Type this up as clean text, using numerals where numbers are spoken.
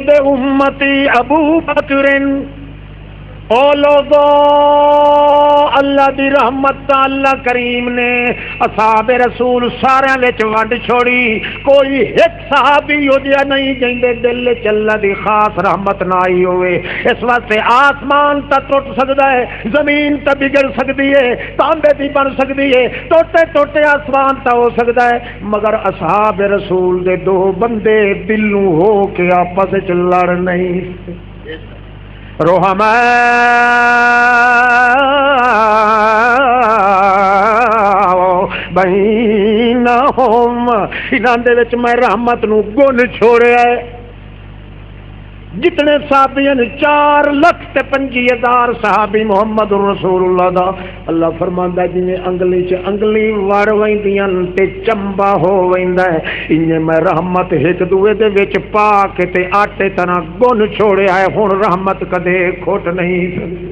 بے امتی ابو بکر او لوگو اللہ دی رحمت اللہ کریم نے اصحاب رسول سارے وچ ونڈ چھوڑی، کوئی ایک صحابی ہو جیا نہیں جن دے دل وچ اللہ دی خاص رحمت نہ آئی ہوئے۔ اس واسطے آسمان تا ٹوٹ سکدا ہے، زمین تا بگڑ سکتی ہے، تانبے دی بن سکتی ہے، ٹوٹے ٹوٹے آسمان تا ہو سکتا ہے، مگر اصحاب رسول دے دو بندے دلوں ہو کے آپس وچ لڑ نہیں رحماء بینہم، انہاں دے وچ میں رحمت نو گن چھوڑیا ہے۔ جتنے صحابی ہیں 4,25,000 صحابی محمد رسول اللہ دا، اللہ فرماندا جی انگلی چ انگلی وڑ ویندیاں تے چمبا ہو ویندا ہے، انج میں رحمت ایک دوے دے وچ پا کے تے آٹے طرح گن چھوڑیا ہے، ہن رحمت کدے کھٹ نہیں سکدی۔